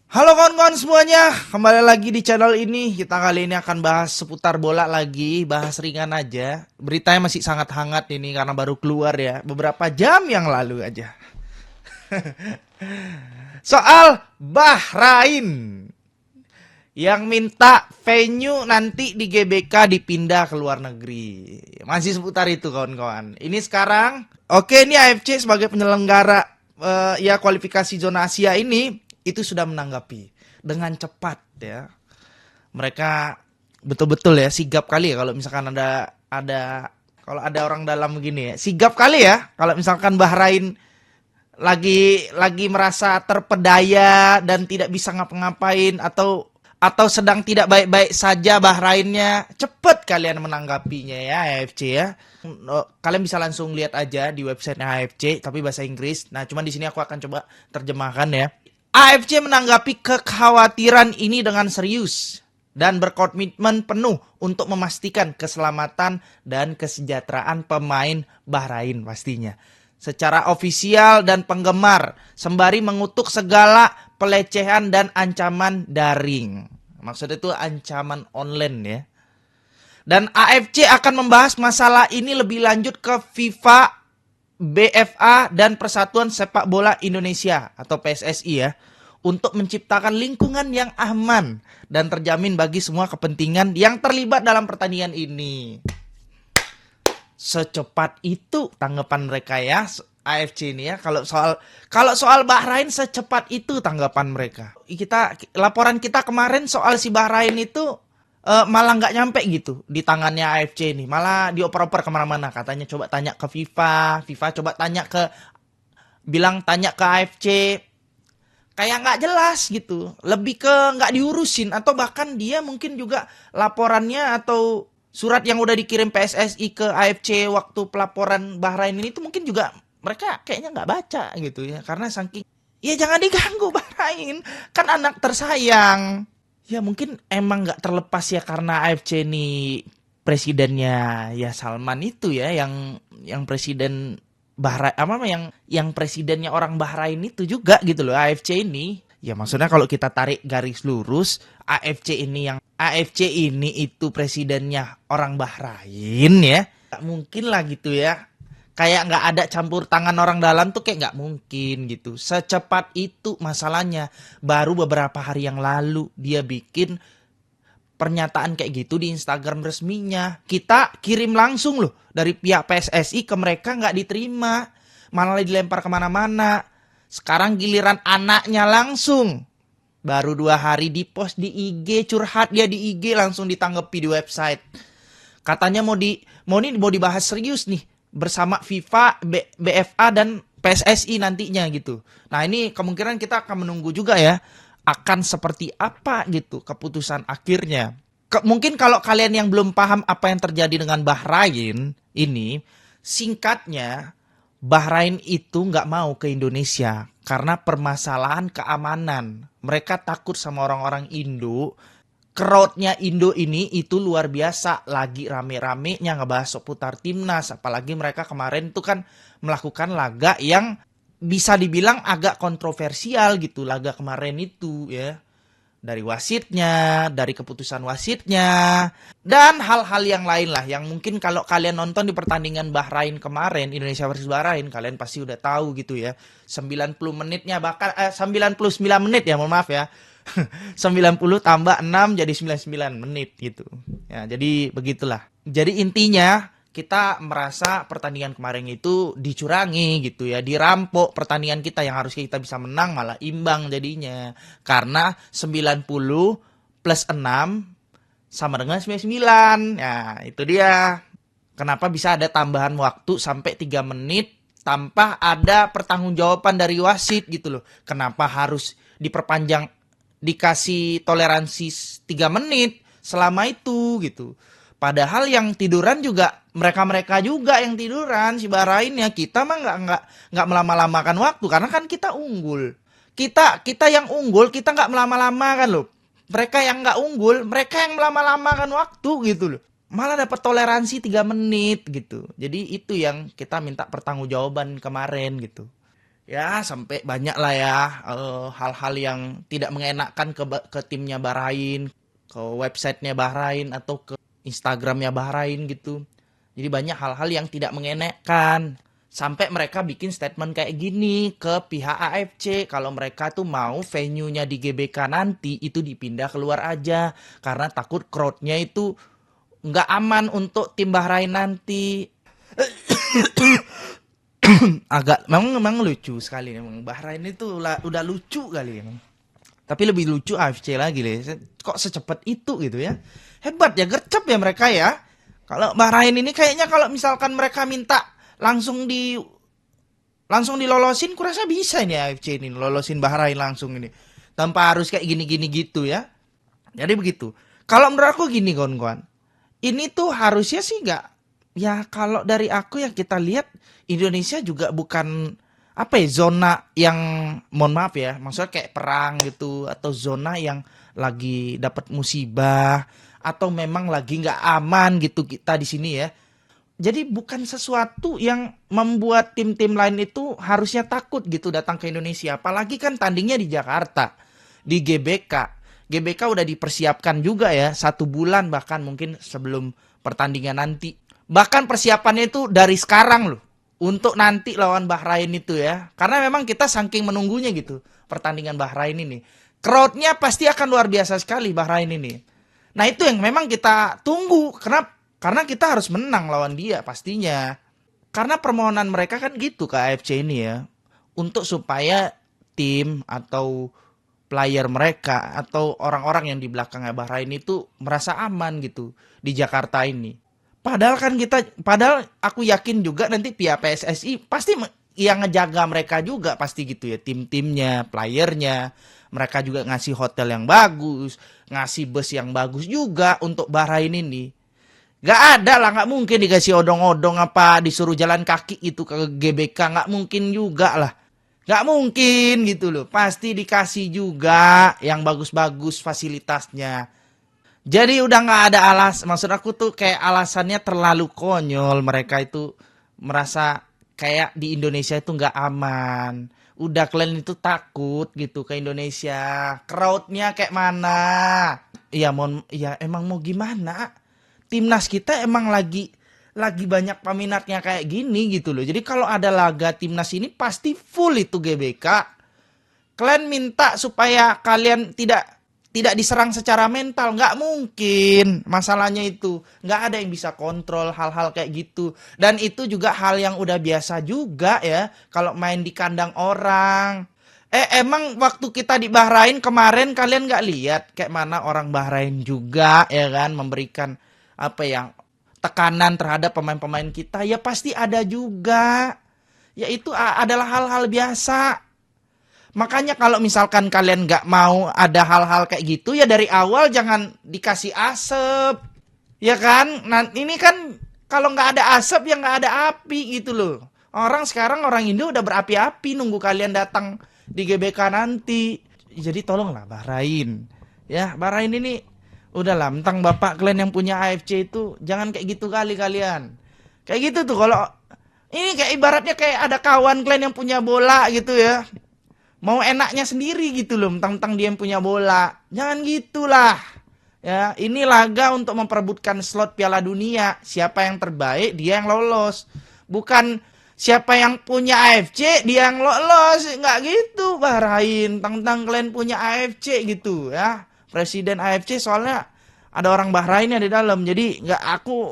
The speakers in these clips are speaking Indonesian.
Halo kawan-kawan semuanya, kembali lagi di channel ini. Kita kali ini akan bahas seputar bola lagi, bahas ringan aja. Beritanya masih sangat hangat ini karena baru keluar ya, beberapa jam yang lalu aja. Soal Bahrain yang minta venue nanti di GBK dipindah ke luar negeri. Masih seputar itu kawan-kawan. Ini sekarang, oke ini AFC sebagai penyelenggara ya kualifikasi zona Asia ini itu sudah menanggapi dengan cepat ya. Mereka betul-betul ya sigap kali ya kalau misalkan ada kalau ada orang dalam begini ya. Sigap kali ya kalau misalkan Bahrain lagi merasa terpedaya dan tidak bisa ngapa-ngapain atau sedang tidak baik-baik saja Bahrainnya, cepet kalian menanggapinya ya AFC ya. Kalian bisa langsung lihat aja di websitenya AFC tapi bahasa Inggris. Nah, cuman di sini aku akan coba terjemahkan ya. AFC menanggapi kekhawatiran ini dengan serius dan berkomitmen penuh untuk memastikan keselamatan dan kesejahteraan pemain Bahrain pastinya secara ofisial dan penggemar, sembari mengutuk segala pelecehan dan ancaman daring. Maksudnya itu ancaman online ya. Dan AFC akan membahas masalah ini lebih lanjut ke FIFA, BFA, dan Persatuan Sepak Bola Indonesia atau PSSI ya. Untuk menciptakan lingkungan yang aman dan terjamin bagi semua kepentingan yang terlibat dalam pertandingan ini. Secepat itu tanggapan mereka ya AFC ini ya. Kalau soal Bahrain secepat itu tanggapan mereka. Laporan kita kemarin soal si Bahrain itu malah nggak nyampe gitu di tangannya AFC ini. Malah dioper-oper kemana-mana. Katanya coba tanya ke FIFA coba tanya ke AFC. Kayak nggak jelas gitu. Lebih ke nggak diurusin atau bahkan dia mungkin juga laporannya atau surat yang udah dikirim PSSI ke AFC waktu pelaporan Bahrain ini tuh mungkin juga mereka kayaknya nggak baca gitu ya. Karena saking, ya jangan diganggu Bahrain, kan anak tersayang. Ya mungkin emang nggak terlepas ya karena AFC ini presidennya ya Salman itu ya, yang presiden Bahrain apa yang presidennya orang Bahrain itu juga gitu loh AFC ini. Ya maksudnya kalau kita tarik garis lurus AFC ini itu presidennya orang Bahrain ya. Gak mungkin lah gitu ya. Kayak nggak ada campur tangan orang dalam tuh kayak nggak mungkin gitu. Secepat itu masalahnya. Baru beberapa hari yang lalu dia bikin pernyataan kayak gitu di Instagram resminya. Kita kirim langsung loh dari pihak PSSI ke mereka nggak diterima. Malah dilempar kemana-mana. Sekarang giliran anaknya langsung. Baru 2 hari di post di IG, curhat dia di IG langsung ditanggapi di website. Katanya mau dibahas serius nih bersama FIFA, BFA dan PSSI nantinya gitu. Nah, ini kemungkinan kita akan menunggu juga ya akan seperti apa gitu keputusan akhirnya. Mungkin kalau kalian yang belum paham apa yang terjadi dengan Bahrain ini, singkatnya Bahrain itu nggak mau ke Indonesia karena permasalahan keamanan. Mereka takut sama orang-orang Indo. Crowdnya Indo ini itu luar biasa. Lagi rame-ramenya ngebahas seputar timnas. Apalagi mereka kemarin itu kan melakukan laga yang bisa dibilang agak kontroversial gitu. Laga kemarin itu ya. Dari wasitnya, dari keputusan wasitnya, dan hal-hal yang lain lah. Yang mungkin kalau kalian nonton di pertandingan Bahrain kemarin, Indonesia versus Bahrain, kalian pasti udah tahu gitu ya. 90 menitnya bahkan 99 menit ya, mohon maaf ya. 90 tambah 6 jadi 99 menit gitu. Ya, jadi begitulah. Jadi intinya kita merasa pertandingan kemarin itu dicurangi gitu ya, dirampok pertandingan kita yang harus kita bisa menang malah imbang jadinya. Karena 90 plus 6 sama dengan 99. Ya, itu dia. Kenapa bisa ada tambahan waktu sampai 3 menit tanpa ada pertanggungjawaban dari wasit gitu loh. Kenapa harus diperpanjang dikasih toleransi 3 menit selama itu gitu. Padahal yang tiduran juga mereka juga yang tiduran si Bahrain ya. Kita mah nggak melama-lamakan waktu karena kan kita unggul. Kita yang unggul kita nggak melama-lamakan loh. Mereka yang nggak unggul mereka yang melama-lamakan waktu gitu loh. Malah dapat toleransi 3 menit gitu. Jadi itu yang kita minta pertanggungjawaban kemarin gitu. Ya, sampai banyak lah ya hal-hal yang tidak mengenakan ke timnya Bahrain, ke websitenya Bahrain atau ke Instagramnya Bahrain gitu. Jadi banyak hal-hal yang tidak mengenakan. Sampai mereka bikin statement kayak gini ke pihak AFC kalau mereka tuh mau venue-nya di GBK nanti itu dipindah keluar aja karena takut crowd-nya itu nggak aman untuk tim Bahrain nanti. Agak memang lucu sekali memang Bahrain itu udah lucu kali emang. Tapi lebih lucu AFC lagi deh. Kok secepat itu gitu ya. Hebat ya, gercep ya mereka ya. Kalau Bahrain ini kayaknya kalau misalkan mereka minta langsung di langsung dilolosin, kurasa bisa ini AFC ini lolosin Bahrain langsung ini. Tanpa harus kayak gini-gini gitu ya. Jadi begitu. Kalau menurut aku gini kawan-kawan. Ini tuh harusnya sih nggak, ya kalau dari aku yang kita lihat Indonesia juga bukan apa ya zona yang mohon maaf ya maksudnya kayak perang gitu atau zona yang lagi dapat musibah atau memang lagi nggak aman gitu kita di sini ya. Jadi bukan sesuatu yang membuat tim-tim lain itu harusnya takut gitu datang ke Indonesia. Apalagi kan tandingnya di Jakarta, di GBK. GBK udah dipersiapkan juga ya, 1 bulan bahkan mungkin sebelum pertandingan nanti. Bahkan persiapannya itu dari sekarang loh. Untuk nanti lawan Bahrain itu ya. Karena memang kita saking menunggunya gitu, pertandingan Bahrain ini. Crowd-nya pasti akan luar biasa sekali Bahrain ini. Nah itu yang memang kita tunggu. Karena kita harus menang lawan dia pastinya. Karena permohonan mereka kan gitu ke AFC ini ya. Untuk supaya tim atau player mereka atau orang-orang yang di belakangnya Bahrain itu merasa aman gitu di Jakarta ini. Padahal aku yakin juga nanti pihak PSSI pasti yang ngejaga mereka juga pasti gitu ya. Tim-timnya, playernya. Mereka juga ngasih hotel yang bagus, ngasih bus yang bagus juga untuk Bahrain ini. Gak ada lah, gak mungkin dikasih odong-odong apa disuruh jalan kaki itu ke GBK, gak mungkin juga lah. Gak mungkin gitu loh, pasti dikasih juga yang bagus-bagus fasilitasnya. Jadi udah gak ada maksud aku tuh kayak alasannya terlalu konyol, mereka itu merasa kayak di Indonesia itu gak aman. Udah kalian itu takut gitu ke Indonesia, crowdnya kayak mana? Ya emang mau gimana? Timnas kita emang lagi banyak peminatnya kayak gini gitu loh. Jadi kalau ada laga timnas ini pasti full itu GBK. Kalian minta supaya kalian tidak diserang secara mental, nggak mungkin. Masalahnya itu nggak ada yang bisa kontrol hal-hal kayak gitu. Dan itu juga hal yang udah biasa juga ya kalau main di kandang orang. Emang waktu kita di Bahrain kemarin kalian nggak lihat kayak mana orang Bahrain juga ya kan memberikan apa yang tekanan terhadap pemain-pemain kita ya pasti ada juga. Ya itu adalah hal-hal biasa. Makanya kalau misalkan kalian nggak mau ada hal-hal kayak gitu ya dari awal jangan dikasih asap. Ya kan? Nah ini kan kalau nggak ada asap ya nggak ada api gitu loh. Orang Indo udah berapi-api nunggu kalian datang di GBK nanti. Jadi tolonglah Bahrain. Ya Bahrain ini udahlah, mentang bapak kalian yang punya AFC itu jangan kayak gitu kali kalian. Kayak gitu tuh kalau ini kayak ibaratnya kayak ada kawan kalian yang punya bola gitu ya. Mau enaknya sendiri gitu loh, mentang-mentang dia yang punya bola. Jangan gitulah. Ya, ini laga untuk memperebutkan slot Piala Dunia. Siapa yang terbaik dia yang lolos. Bukan siapa yang punya AFC dia yang lolos. Nggak gitu Bahrain. Mentang-mentang kalian punya AFC gitu ya. Presiden AFC soalnya ada orang Bahrain yang di dalam. Jadi nggak aku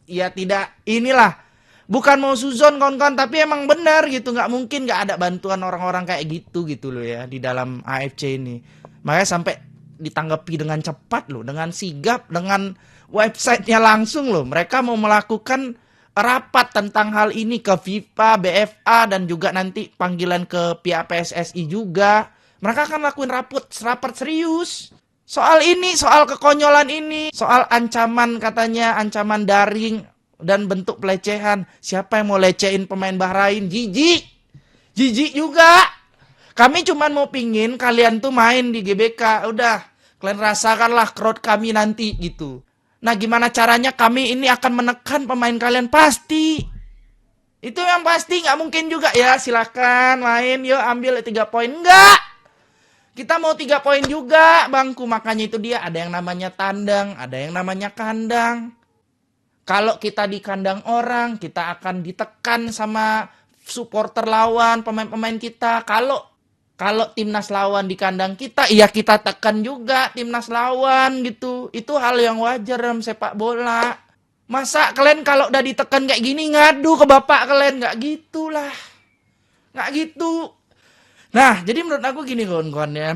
ya tidak inilah. Bukan mau suzon kawan-kawan tapi emang benar gitu. Nggak mungkin nggak ada bantuan orang-orang kayak gitu loh ya di dalam AFC ini. Makanya sampai ditanggapi dengan cepat loh, dengan sigap, dengan websitenya langsung loh. Mereka mau melakukan rapat tentang hal ini ke FIFA, BFA dan juga nanti panggilan ke pihak PSSI juga. Mereka akan lakuin rapat serius. Soal ini, soal kekonyolan ini, soal ancaman katanya, ancaman daring dan bentuk pelecehan. Siapa yang mau lecehin pemain Bahrain? Jijik. Jijik juga. Kami cuma mau pingin kalian tuh main di GBK. Udah, kalian rasakanlah crowd kami nanti gitu. Nah, gimana caranya kami ini akan menekan pemain kalian? Pasti. Itu yang pasti nggak mungkin juga ya silakan main yuk ambil 3 poin. Enggak. Kita mau 3 poin juga bangku. Makanya itu dia ada yang namanya tandang, ada yang namanya kandang. Kalau kita di kandang orang, kita akan ditekan sama supporter lawan, pemain-pemain kita. Kalau timnas lawan di kandang kita, ya kita tekan juga timnas lawan gitu. Itu hal yang wajar dalam sepak bola. Masa kalian kalau udah ditekan kayak gini ngadu ke bapak kalian? Nggak gitulah. Nggak gitu. Nah, jadi menurut aku gini kawan-kawan ya.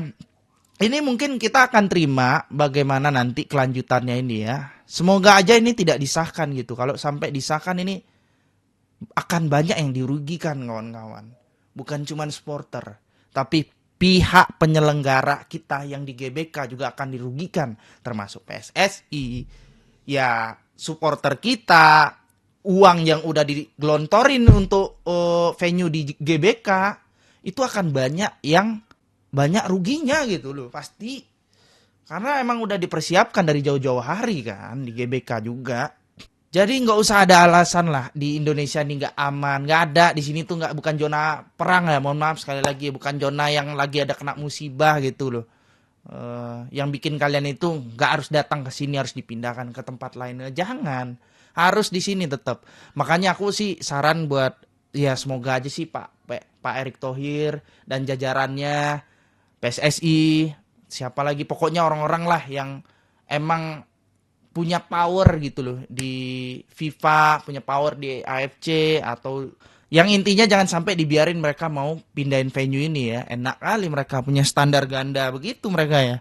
Ini mungkin kita akan terima bagaimana nanti kelanjutannya ini ya. Semoga aja ini tidak disahkan gitu. Kalau sampai disahkan ini akan banyak yang dirugikan kawan-kawan. Bukan cuma supporter, tapi pihak penyelenggara kita yang di GBK juga akan dirugikan. Termasuk PSSI, ya supporter kita, uang yang udah digelontorin untuk venue di GBK, itu akan banyak ruginya gitu loh, pasti. Karena emang udah dipersiapkan dari jauh-jauh hari kan, di GBK juga. Jadi nggak usah ada alasan lah di Indonesia ini nggak aman, nggak ada di sini tuh nggak bukan zona perang ya, mohon maaf sekali lagi, bukan zona yang lagi ada kena musibah gitu loh. Yang bikin kalian itu nggak harus datang ke sini, harus dipindahkan ke tempat lain, jangan, harus di sini tetap. Makanya aku sih saran buat ya semoga aja sih Pak Erick Thohir dan jajarannya, PSSI, siapa lagi pokoknya orang-orang lah yang emang punya power gitu loh di FIFA, punya power di AFC, atau yang intinya jangan sampai dibiarin mereka mau pindahin venue ini ya. Enak kali mereka punya standar ganda begitu mereka ya.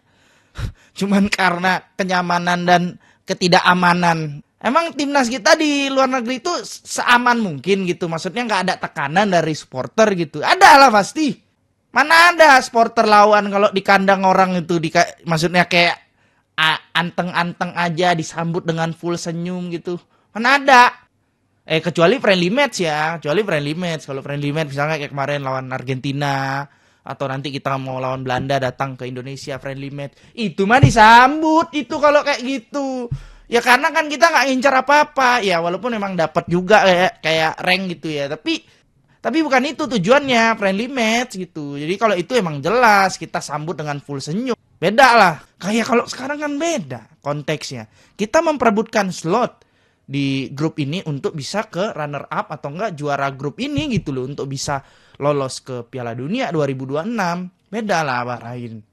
Cuman karena kenyamanan dan ketidakamanan. Emang timnas kita di luar negeri itu seaman mungkin gitu. Maksudnya nggak ada tekanan dari supporter gitu. Ada lah pasti. Mana ada supporter lawan kalau di kandang orang itu maksudnya kayak anteng-anteng aja disambut dengan full senyum gitu. Mana ada? Kecuali friendly match ya, kecuali friendly match. Kalau friendly match misalnya kayak kemarin lawan Argentina, atau nanti kita mau lawan Belanda datang ke Indonesia friendly match, itu mah disambut itu kalau kayak gitu. Ya karena kan kita nggak ngincar apa-apa, ya walaupun memang dapat juga kayak rank gitu ya, tapi bukan itu tujuannya friendly match gitu. Jadi kalau itu emang jelas kita sambut dengan full senyum. Beda lah. Kayak kalau sekarang kan beda konteksnya. Kita memperebutkan slot di grup ini untuk bisa ke runner up atau enggak juara grup ini gitu loh, untuk bisa lolos ke Piala Dunia 2026. Beda lah Bahrain.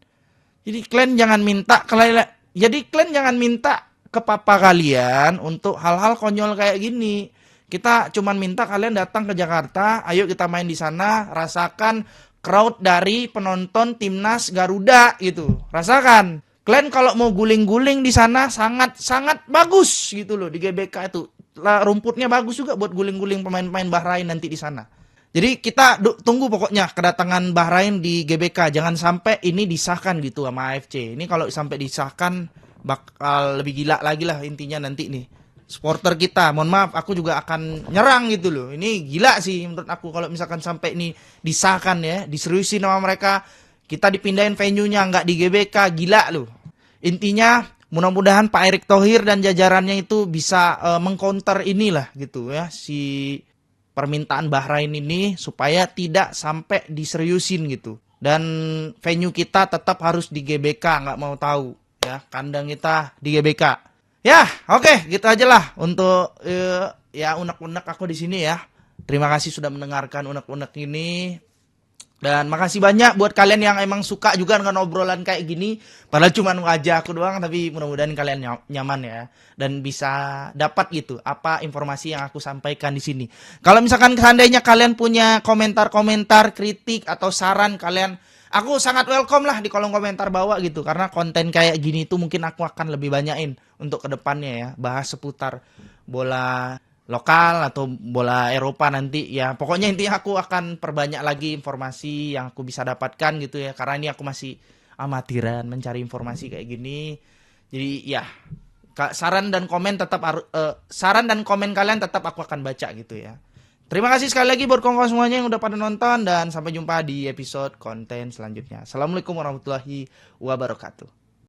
Jadi kalian jangan minta ke papa kalian untuk hal-hal konyol kayak gini. Kita cuman minta kalian datang ke Jakarta, ayo kita main di sana, rasakan crowd dari penonton timnas Garuda gitu. Rasakan. Kalian kalau mau guling-guling di sana sangat bagus gitu loh di GBK itu. Rumputnya bagus juga buat guling-guling pemain-pemain Bahrain nanti di sana. Jadi kita tunggu pokoknya kedatangan Bahrain di GBK. Jangan sampai ini disahkan gitu sama AFC. Ini kalau sampai disahkan bakal lebih gila lagi lah intinya nanti nih. Supporter kita, mohon maaf, aku juga akan nyerang gitu loh. Ini gila sih menurut aku kalau misalkan sampai ini disahkan ya, diseriusin sama mereka, kita dipindahin venue-nya nggak di GBK, gila loh. Intinya mudah-mudahan Pak Erick Thohir dan jajarannya itu bisa mengcounter inilah gitu ya, si permintaan Bahrain ini supaya tidak sampai diseriusin gitu. Dan venue kita tetap harus di GBK, nggak mau tahu ya, kandang kita di GBK. Ya, oke, gitu aja lah untuk ya unek-unek aku di sini ya. Terima kasih sudah mendengarkan unek-unek ini. Dan makasih banyak buat kalian yang emang suka juga dengan obrolan kayak gini. Padahal cuma ngajak aku doang, tapi mudah-mudahan kalian nyaman ya. Dan bisa dapat gitu apa informasi yang aku sampaikan di sini. Kalau misalkan seandainya kalian punya komentar-komentar, kritik atau saran kalian, aku sangat welcome lah di kolom komentar bawah gitu. Karena konten kayak gini tuh mungkin aku akan lebih banyakin untuk kedepannya ya. Bahas seputar bola lokal atau bola Eropa nanti ya. Pokoknya intinya aku akan perbanyak lagi informasi yang aku bisa dapatkan gitu ya. Karena ini aku masih amatiran mencari informasi kayak gini. Jadi ya saran dan komen kalian tetap aku akan baca gitu ya. Terima kasih sekali lagi buat kawan-kawan semuanya yang udah pada nonton, dan sampai jumpa di episode konten selanjutnya. Assalamualaikum warahmatullahi wabarakatuh.